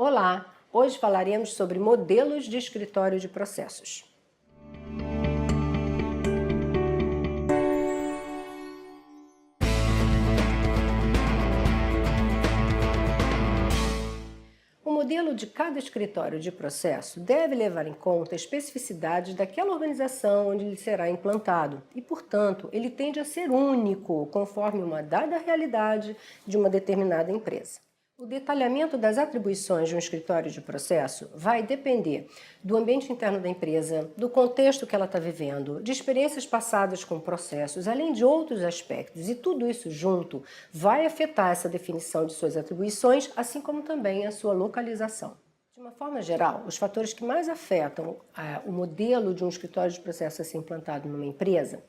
Olá! Hoje falaremos sobre modelos de escritório de processos. O modelo de cada escritório de processo deve levar em conta a especificidade daquela organização onde ele será implantado e, portanto, ele tende a ser único, conforme uma dada realidade de uma determinada empresa. O detalhamento das atribuições de um escritório de processo vai depender do ambiente interno da empresa, do contexto que ela está vivendo, de experiências passadas com processos, além de outros aspectos. E tudo isso junto vai afetar essa definição de suas atribuições, assim como também a sua localização. De uma forma geral, os fatores que mais afetam o modelo de um escritório de processo a ser implantado numa empresa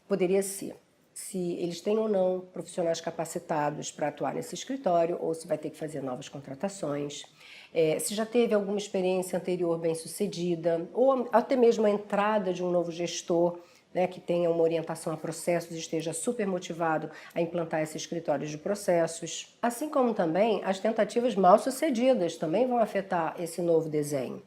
poderia ser se eles têm ou não profissionais capacitados para atuar nesse escritório, ou se vai ter que fazer novas contratações, se já teve alguma experiência anterior bem-sucedida, ou até mesmo a entrada de um novo gestor, né, que tenha uma orientação a processos e esteja super motivado a implantar esse escritório de processos. Assim como também as tentativas mal-sucedidas também vão afetar esse novo desenho.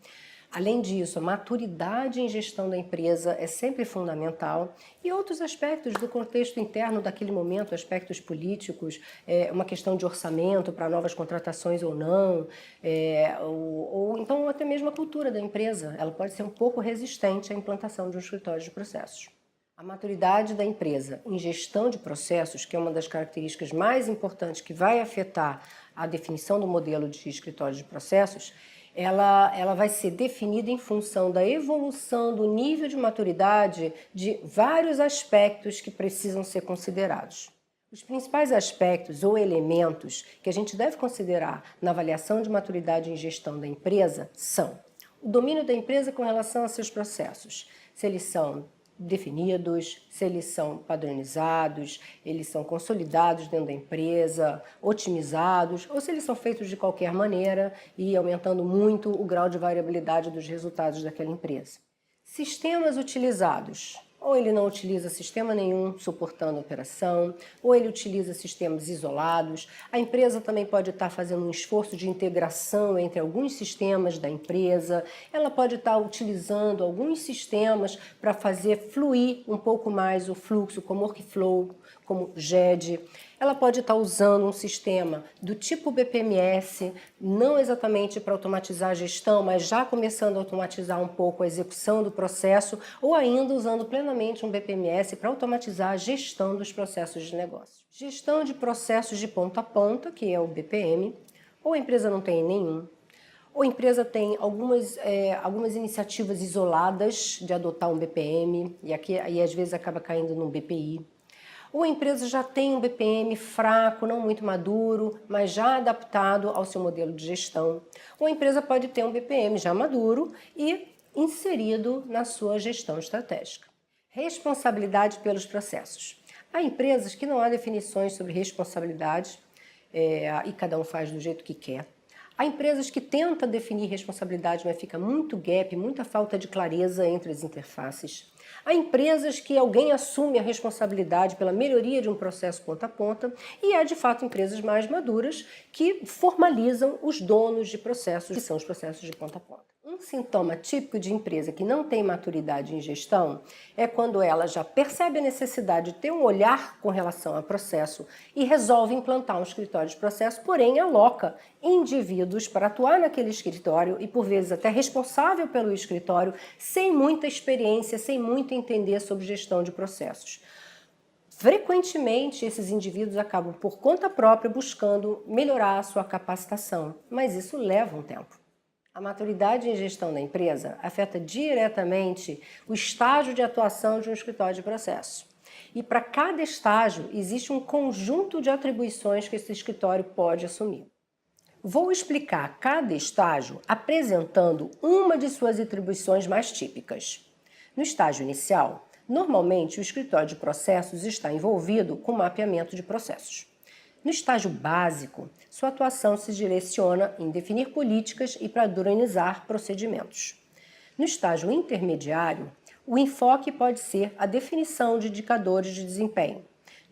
Além disso, a maturidade em gestão da empresa é sempre fundamental e outros aspectos do contexto interno daquele momento, aspectos políticos, uma questão de orçamento para novas contratações ou não, ou então até mesmo a cultura da empresa, ela pode ser um pouco resistente à implantação de um escritório de processos. A maturidade da empresa em gestão de processos, que é uma das características mais importantes que vai afetar a definição do modelo de escritório de processos, ela vai ser definida em função da evolução do nível de maturidade de vários aspectos que precisam ser considerados. Os principais aspectos ou elementos que a gente deve considerar na avaliação de maturidade em gestão da empresa são o domínio da empresa com relação a seus processos, se eles são definidos, se eles são padronizados, eles são consolidados dentro da empresa, otimizados, ou se eles são feitos de qualquer maneira e aumentando muito o grau de variabilidade dos resultados daquela empresa. Sistemas utilizados. Ou ele não utiliza sistema nenhum suportando a operação, ou ele utiliza sistemas isolados. A empresa também pode estar fazendo um esforço de integração entre alguns sistemas da empresa. Ela pode estar utilizando alguns sistemas para fazer fluir um pouco mais o fluxo, como Workflow, como GED. Ela pode estar usando um sistema do tipo BPMS, não exatamente para automatizar a gestão, mas já começando a automatizar um pouco a execução do processo, ou ainda usando plenamente um BPMS para automatizar a gestão dos processos de negócio. Gestão de processos de ponta a ponta, que é o BPM, ou a empresa não tem nenhum, ou a empresa tem algumas iniciativas isoladas de adotar um BPM, e às vezes acaba caindo num BPI. Ou a empresa já tem um BPM fraco, não muito maduro, mas já adaptado ao seu modelo de gestão. Ou a empresa pode ter um BPM já maduro e inserido na sua gestão estratégica. Responsabilidade pelos processos. Há empresas que não há definições sobre responsabilidade e cada um faz do jeito que quer. Há empresas que tentam definir responsabilidade, mas fica muito gap, muita falta de clareza entre as interfaces. Há empresas que alguém assume a responsabilidade pela melhoria de um processo ponta a ponta e há, de fato, empresas mais maduras que formalizam os donos de processos, que são os processos de ponta a ponta. Um sintoma típico de empresa que não tem maturidade em gestão é quando ela já percebe a necessidade de ter um olhar com relação ao processo e resolve implantar um escritório de processo, porém aloca indivíduos para atuar naquele escritório e, por vezes, até responsável pelo escritório, sem muita experiência, sem muito entender sobre gestão de processos. Frequentemente, esses indivíduos acabam, por conta própria, buscando melhorar a sua capacitação, mas isso leva um tempo. A maturidade em gestão da empresa afeta diretamente o estágio de atuação de um escritório de processo. E para cada estágio existe um conjunto de atribuições que esse escritório pode assumir. Vou explicar cada estágio apresentando uma de suas atribuições mais típicas. No estágio inicial, normalmente o escritório de processos está envolvido com mapeamento de processos. No estágio básico, sua atuação se direciona em definir políticas e padronizar procedimentos. No estágio intermediário, o enfoque pode ser a definição de indicadores de desempenho.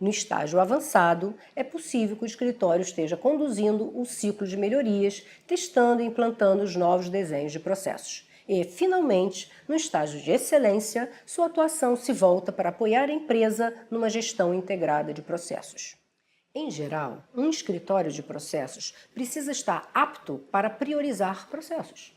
No estágio avançado, é possível que o escritório esteja conduzindo o ciclo de melhorias, testando e implantando os novos desenhos de processos. E, finalmente, no estágio de excelência, sua atuação se volta para apoiar a empresa numa gestão integrada de processos. Em geral, um escritório de processos precisa estar apto para priorizar processos.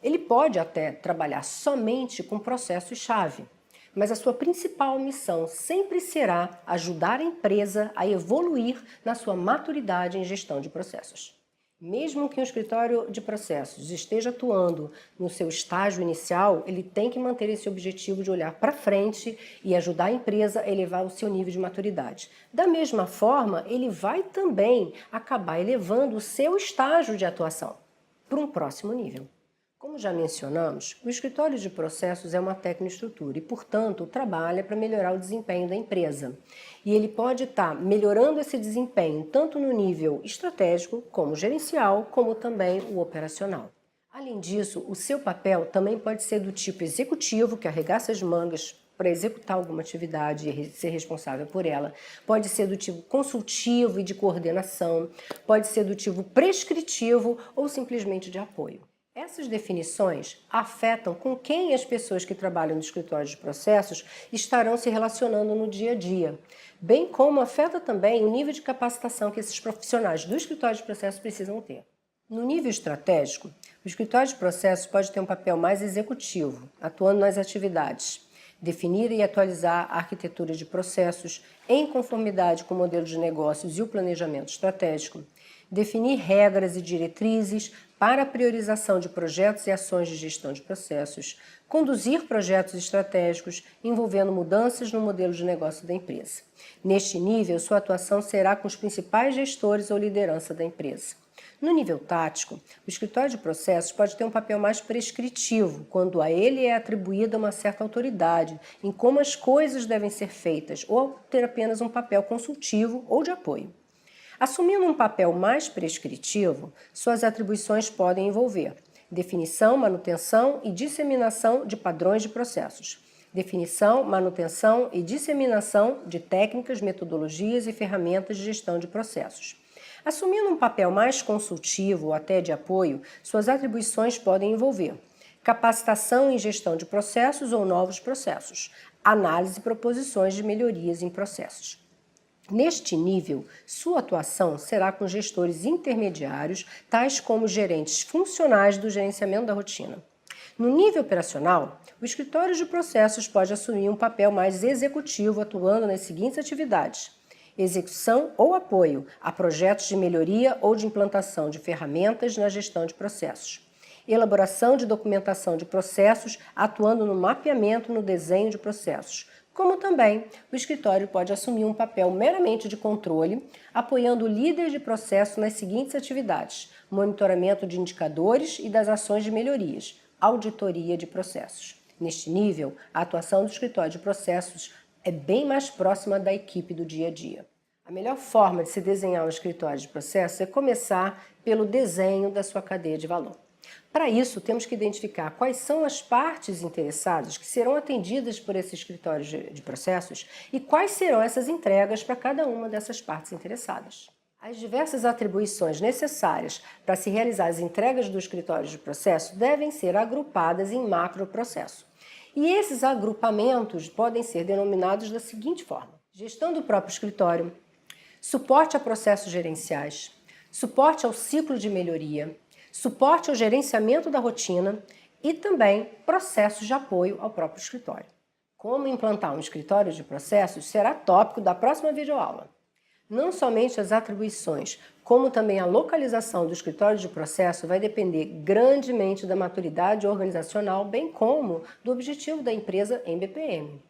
Ele pode até trabalhar somente com processos-chave, mas a sua principal missão sempre será ajudar a empresa a evoluir na sua maturidade em gestão de processos. Mesmo que um escritório de processos esteja atuando no seu estágio inicial, ele tem que manter esse objetivo de olhar para frente e ajudar a empresa a elevar o seu nível de maturidade. Da mesma forma, ele vai também acabar elevando o seu estágio de atuação para um próximo nível. Como já mencionamos, o escritório de processos é uma tecnoestrutura e, portanto, trabalha para melhorar o desempenho da empresa. E ele pode estar melhorando esse desempenho tanto no nível estratégico, como gerencial, como também o operacional. Além disso, o seu papel também pode ser do tipo executivo, que arregaça as mangas para executar alguma atividade e ser responsável por ela. Pode ser do tipo consultivo e de coordenação, pode ser do tipo prescritivo ou simplesmente de apoio. Essas definições afetam com quem as pessoas que trabalham no escritório de processos estarão se relacionando no dia a dia, bem como afeta também o nível de capacitação que esses profissionais do escritório de processos precisam ter. No nível estratégico, o escritório de processos pode ter um papel mais executivo, atuando nas atividades, definir e atualizar a arquitetura de processos em conformidade com o modelo de negócios e o planejamento estratégico, definir regras e diretrizes para a priorização de projetos e ações de gestão de processos, conduzir projetos estratégicos envolvendo mudanças no modelo de negócio da empresa. Neste nível, sua atuação será com os principais gestores ou liderança da empresa. No nível tático, o escritório de processos pode ter um papel mais prescritivo, quando a ele é atribuída uma certa autoridade em como as coisas devem ser feitas, ou ter apenas um papel consultivo ou de apoio. Assumindo um papel mais prescritivo, suas atribuições podem envolver definição, manutenção e disseminação de padrões de processos, definição, manutenção e disseminação de técnicas, metodologias e ferramentas de gestão de processos. Assumindo um papel mais consultivo ou até de apoio, suas atribuições podem envolver capacitação em gestão de processos ou novos processos, análise e proposições de melhorias em processos. Neste nível, sua atuação será com gestores intermediários, tais como gerentes funcionais do gerenciamento da rotina. No nível operacional, o escritório de processos pode assumir um papel mais executivo, atuando nas seguintes atividades: execução ou apoio a projetos de melhoria ou de implantação de ferramentas na gestão de processos, elaboração de documentação de processos, atuando no mapeamento e no desenho de processos, como também o escritório pode assumir um papel meramente de controle, apoiando o líder de processo nas seguintes atividades: monitoramento de indicadores e das ações de melhorias, auditoria de processos. Neste nível, a atuação do escritório de processos é bem mais próxima da equipe do dia a dia. A melhor forma de se desenhar um escritório de processos é começar pelo desenho da sua cadeia de valor. Para isso, temos que identificar quais são as partes interessadas que serão atendidas por esse escritório de processos e quais serão essas entregas para cada uma dessas partes interessadas. As diversas atribuições necessárias para se realizar as entregas do escritório de processo devem ser agrupadas em macroprocesso. E esses agrupamentos podem ser denominados da seguinte forma: gestão do próprio escritório, suporte a processos gerenciais, suporte ao ciclo de melhoria, suporte ao gerenciamento da rotina e também processos de apoio ao próprio escritório. Como implantar um escritório de processos será tópico da próxima videoaula. Não somente as atribuições, como também a localização do escritório de processo vai depender grandemente da maturidade organizacional, bem como do objetivo da empresa em BPM.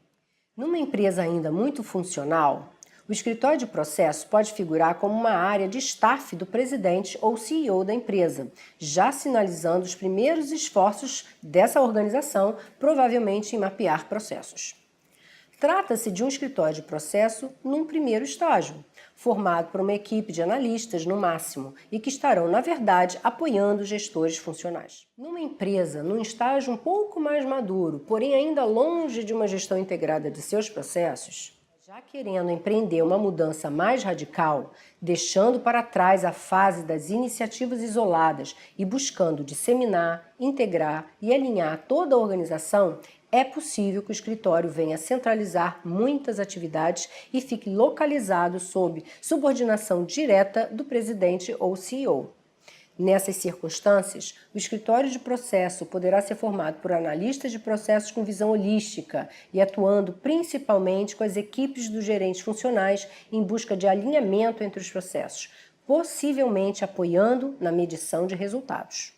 Numa empresa ainda muito funcional, o escritório de processo pode figurar como uma área de staff do presidente ou CEO da empresa, já sinalizando os primeiros esforços dessa organização, provavelmente em mapear processos. Trata-se de um escritório de processo num primeiro estágio, formado por uma equipe de analistas no máximo e que estarão, na verdade, apoiando os gestores funcionais. Numa empresa, num estágio um pouco mais maduro, porém ainda longe de uma gestão integrada de seus processos, Já querendo empreender uma mudança mais radical, deixando para trás a fase das iniciativas isoladas e buscando disseminar, integrar e alinhar toda a organização, é possível que o escritório venha centralizar muitas atividades e fique localizado sob subordinação direta do presidente ou CEO. Nessas circunstâncias, o escritório de processo poderá ser formado por analistas de processos com visão holística e atuando principalmente com as equipes dos gerentes funcionais em busca de alinhamento entre os processos, possivelmente apoiando na medição de resultados.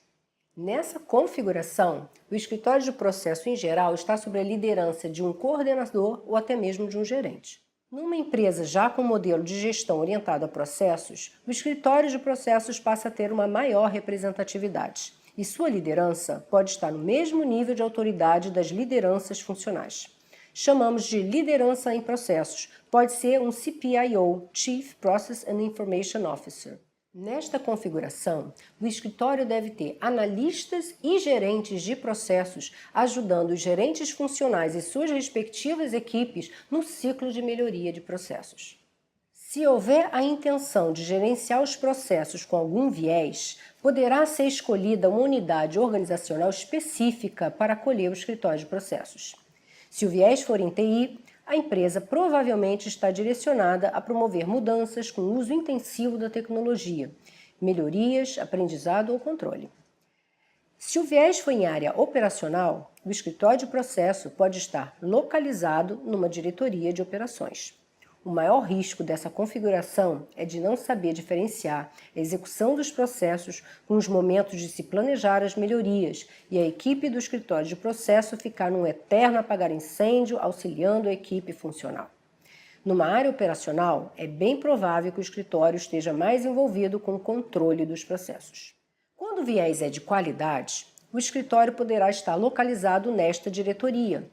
Nessa configuração, o escritório de processo em geral está sob a liderança de um coordenador ou até mesmo de um gerente. Numa empresa já com modelo de gestão orientado a processos, o escritório de processos passa a ter uma maior representatividade e sua liderança pode estar no mesmo nível de autoridade das lideranças funcionais. Chamamos de liderança em processos, pode ser um CPIO, Chief Process and Information Officer. Nesta configuração, o escritório deve ter analistas e gerentes de processos ajudando os gerentes funcionais e suas respectivas equipes no ciclo de melhoria de processos. Se houver a intenção de gerenciar os processos com algum viés, poderá ser escolhida uma unidade organizacional específica para acolher o escritório de processos. Se o viés for em TI, a empresa provavelmente está direcionada a promover mudanças com o uso intensivo da tecnologia, melhorias, aprendizado ou controle. Se o viés for em área operacional, o escritório de processo pode estar localizado numa diretoria de operações. O maior risco dessa configuração é de não saber diferenciar a execução dos processos com os momentos de se planejar as melhorias e a equipe do escritório de processo ficar num eterno apagar incêndio auxiliando a equipe funcional. Numa área operacional, é bem provável que o escritório esteja mais envolvido com o controle dos processos. Quando o viés é de qualidade, o escritório poderá estar localizado nesta diretoria.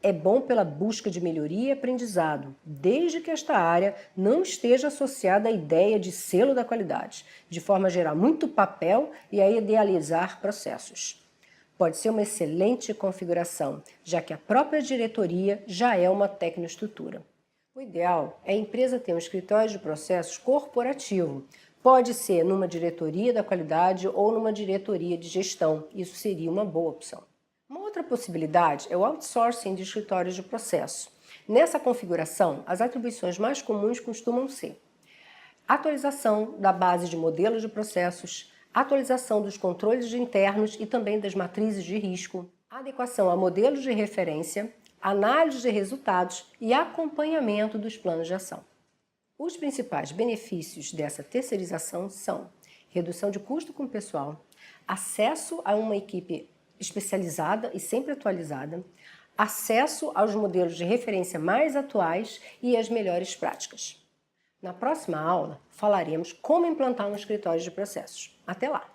É bom pela busca de melhoria e aprendizado, desde que esta área não esteja associada à ideia de selo da qualidade, de forma a gerar muito papel e a idealizar processos. Pode ser uma excelente configuração, já que a própria diretoria já é uma tecnoestrutura. O ideal é a empresa ter um escritório de processos corporativo. Pode ser numa diretoria da qualidade ou numa diretoria de gestão. Isso seria uma boa opção. Uma outra possibilidade é o outsourcing de escritórios de processo. Nessa configuração, as atribuições mais comuns costumam ser atualização da base de modelos de processos, atualização dos controles internos e também das matrizes de risco, adequação a modelos de referência, análise de resultados e acompanhamento dos planos de ação. Os principais benefícios dessa terceirização são redução de custo com o pessoal, acesso a uma equipe especializada e sempre atualizada, acesso aos modelos de referência mais atuais e as melhores práticas. Na próxima aula, falaremos como implantar um escritório de processos. Até lá!